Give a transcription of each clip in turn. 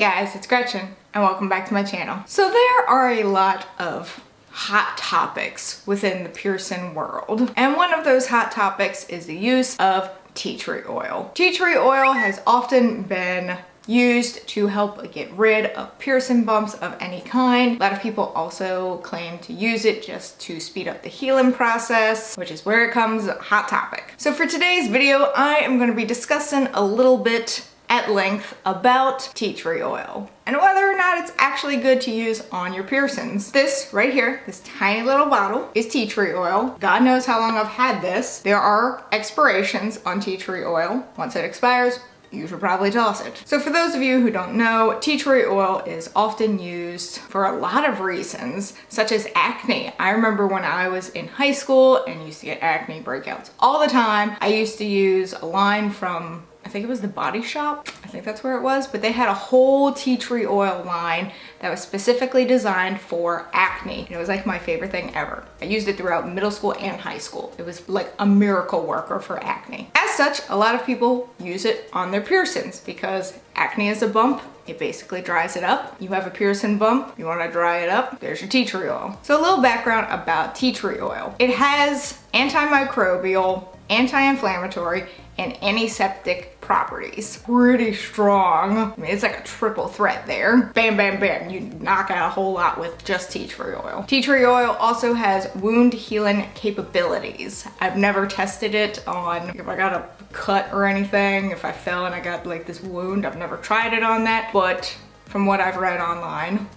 guys, it's Gretchen and welcome back to my channel. So there are a lot of hot topics within the piercing world, and one of those hot topics is the use of tea tree oil. Tea tree oil has often been used to help get rid of piercing bumps of any kind. A lot of people also claim to use it just to speed up the healing process, which is where it comes a hot topic. So for today's video, I am going to be discussing a little bit at length about tea tree oil and whether or not it's actually good to use on your piercings. This right here, this tiny little bottle, is tea tree oil. God knows how long I've had this. There are expirations on tea tree oil. Once it expires, you should probably toss it. So for those of you who don't know, tea tree oil is often used for a lot of reasons, such as acne. I remember when I was in high school and used to get acne breakouts all the time. I used to use a line from, I think it was the Body Shop. I think that's where it was, but they had a whole tea tree oil line that was specifically designed for acne. It was like my favorite thing ever. I used it throughout middle school and high school. It was like a miracle worker for acne. As such, a lot of people use it on their piercings because acne is a bump. It basically dries it up. You have a piercing bump, you wanna dry it up, there's your tea tree oil. So a little background about tea tree oil. It has antimicrobial, anti-inflammatory, and antiseptic properties. Pretty strong. I mean, it's like a triple threat there. Bam, bam, bam. You knock out a whole lot with just tea tree oil. Tea tree oil also has wound healing capabilities. I've never tested it on if I got a cut or anything, if I fell and I got like this wound. I've never tried it on that, but from what I've read online,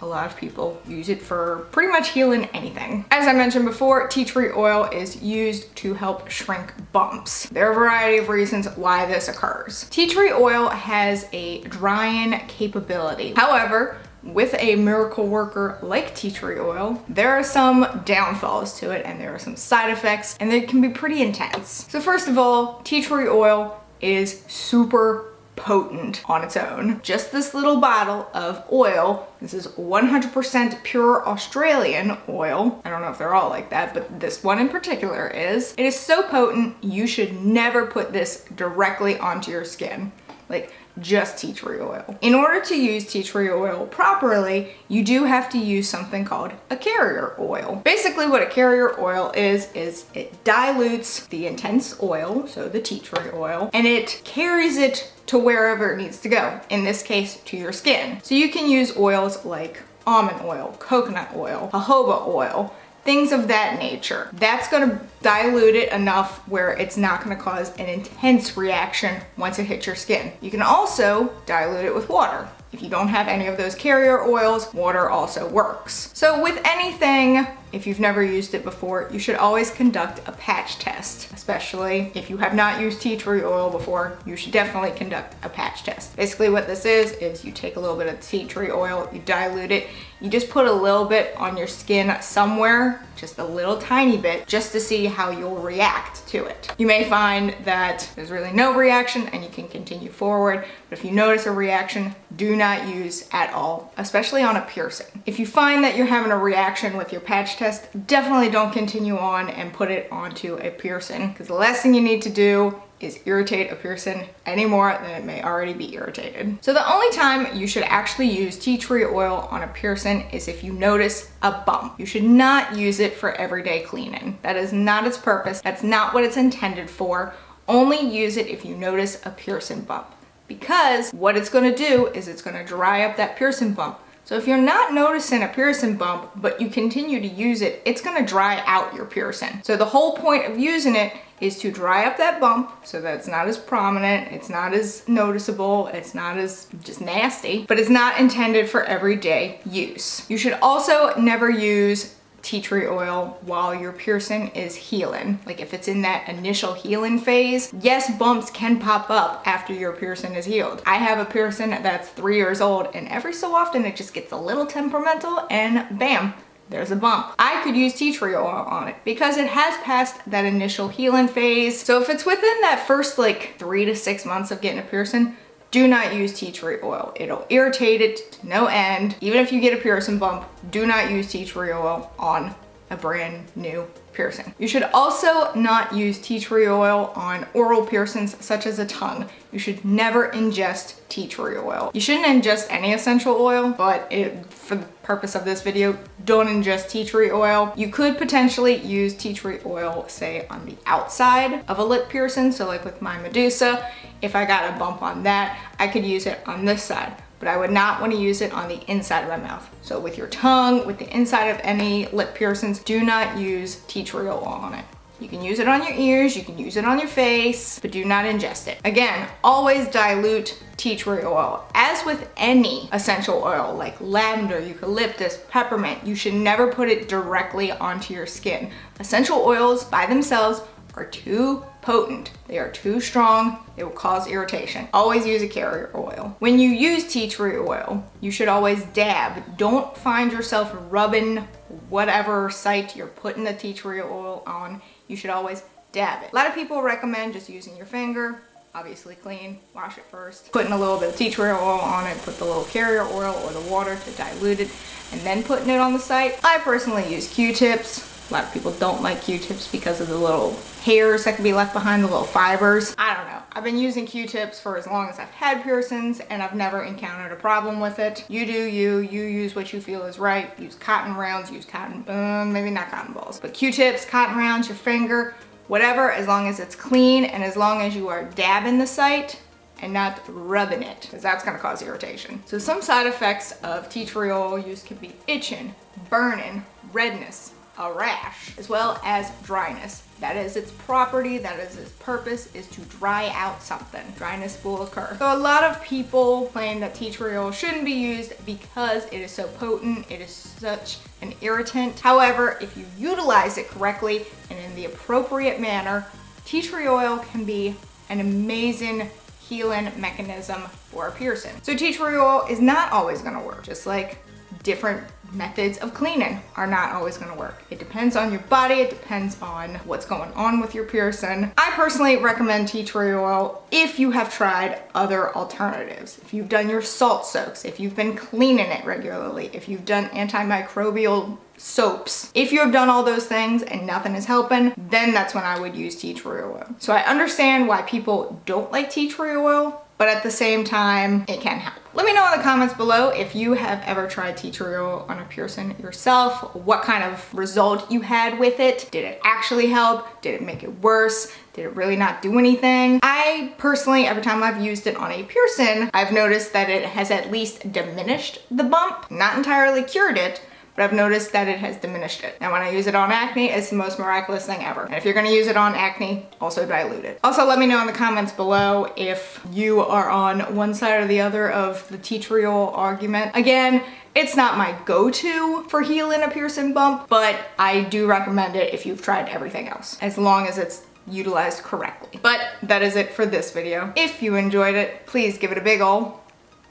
a lot of people use it for pretty much healing anything. As I mentioned before, tea tree oil is used to help shrink bumps. There are a variety of reasons why this occurs. Tea tree oil has a drying capability. However, with a miracle worker like tea tree oil, there are some downfalls to it and there are some side effects, and they can be pretty intense. So first of all, tea tree oil is super potent on its own. Just this little bottle of oil, this is 100% pure Australian oil. I don't know if they're all like that, but this one in particular is. It is so potent, you should never put this directly onto your skin. Like, just tea tree oil. In order to use tea tree oil properly, you do have to use something called a carrier oil. Basically what a carrier oil is it dilutes the intense oil, so the tea tree oil, and it carries it to wherever it needs to go, in this case to your skin. So you can use oils like almond oil, coconut oil, jojoba oil, things of that nature. That's gonna dilute it enough where it's not gonna cause an intense reaction once it hits your skin. You can also dilute it with water. If you don't have any of those carrier oils, water also works. So with anything, if you've never used it before, you should always conduct a patch test. Especially if you have not used tea tree oil before, you should definitely conduct a patch test. Basically what this is you take a little bit of tea tree oil, you dilute it, you just put a little bit on your skin somewhere, just a little tiny bit, just to see how you'll react to it. You may find that there's really no reaction and you can continue forward, but if you notice a reaction, do not use at all, especially on a piercing. If you find that you're having a reaction with your patch test, definitely don't continue on and put it onto a piercing, because the last thing you need to do is irritate a piercing any more than it may already be irritated. So the only time you should actually use tea tree oil on a piercing is if you notice a bump. You should not use it for everyday cleaning. That is not its purpose. That's not what it's intended for. Only use it if you notice a piercing bump, because what it's gonna do is it's gonna dry up that piercing bump. So if you're not noticing a piercing bump, but you continue to use it, it's gonna dry out your piercing. So the whole point of using it is to dry up that bump so that it's not as prominent, it's not as noticeable, it's not as just nasty, but it's not intended for everyday use. You should also never use tea tree oil while your piercing is healing. Like if it's in that initial healing phase, yes, bumps can pop up after your piercing is healed. I have a piercing that's 3 years old, and every so often it just gets a little temperamental and bam, there's a bump. I could use tea tree oil on it because it has passed that initial healing phase. So if it's within that first like 3 to 6 months of getting a piercing, do not use tea tree oil. It'll irritate it to no end. Even if you get a piercing bump, do not use tea tree oil on a brand new piercing. You should also not use tea tree oil on oral piercings such as a tongue. You should never ingest tea tree oil. You shouldn't ingest any essential oil, but for the purpose of this video, don't ingest tea tree oil. You could potentially use tea tree oil, say on the outside of a lip piercing. So like with my Medusa, if I got a bump on that, I could use it on this side. But I would not want to use it on the inside of my mouth. So with your tongue, with the inside of any lip piercings, do not use tea tree oil on it. You can use it on your ears, you can use it on your face, but do not ingest it. Again, always dilute tea tree oil. As with any essential oil like lavender, eucalyptus, peppermint, you should never put it directly onto your skin. Essential oils by themselves are too potent. They are too strong. They will cause irritation. Always use a carrier oil. When you use tea tree oil, you should always dab. Don't find yourself rubbing whatever site you're putting the tea tree oil on. You should always dab it. A lot of people recommend just using your finger. Obviously clean, wash it first. Putting a little bit of tea tree oil on it, put the little carrier oil or the water to dilute it, and then putting it on the site. I personally use Q-tips. A lot of people don't like Q-tips because of the little hairs that can be left behind, the little fibers. I don't know. I've been using Q-tips for as long as I've had piercings and I've never encountered a problem with it. You do you use what you feel is right. Use cotton rounds, use cotton, maybe not cotton balls, but Q-tips, cotton rounds, your finger, whatever, as long as it's clean and as long as you are dabbing the site and not rubbing it, because that's gonna cause irritation. So some side effects of tea tree oil use can be itching, burning, redness, a rash, as well as dryness. That is its property, that is its purpose, is to dry out something. Dryness will occur. So a lot of people claim that tea tree oil shouldn't be used because it is so potent, it is such an irritant. However, if you utilize it correctly and in the appropriate manner, tea tree oil can be an amazing healing mechanism for a piercing. So tea tree oil is not always gonna work, just like different methods of cleaning are not always going to work. It depends on your body, it depends on what's going on with your piercing. I personally recommend tea tree oil if you have tried other alternatives. If you've done your salt soaks, if you've been cleaning it regularly, if you've done antimicrobial soaps. If you have done all those things and nothing is helping, then that's when I would use tea tree oil. So I understand why people don't like tea tree oil, but at the same time, it can help. Let me know in the comments below if you have ever tried tea tree oil on a piercing yourself, what kind of result you had with it. Did it actually help? Did it make it worse? Did it really not do anything? I personally, every time I've used it on a piercing, I've noticed that it has at least diminished the bump, not entirely cured it, but I've noticed that it has diminished it. And when I use it on acne, it's the most miraculous thing ever. And if you're gonna use it on acne, also dilute it. Also, let me know in the comments below if you are on one side or the other of the tea tree oil argument. Again, it's not my go-to for healing a piercing bump, but I do recommend it if you've tried everything else, as long as it's utilized correctly. But that is it for this video. If you enjoyed it, please give it a big ol'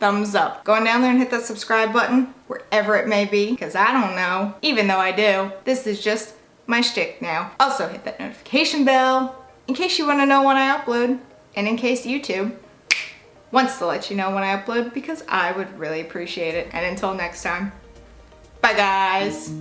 thumbs up. Go on down there and hit that subscribe button, wherever it may be, because I don't know. Even though I do, this is just my shtick now. Also hit that notification bell in case you want to know when I upload, and in case YouTube wants to let you know when I upload, because I would really appreciate it. And until next time, bye guys.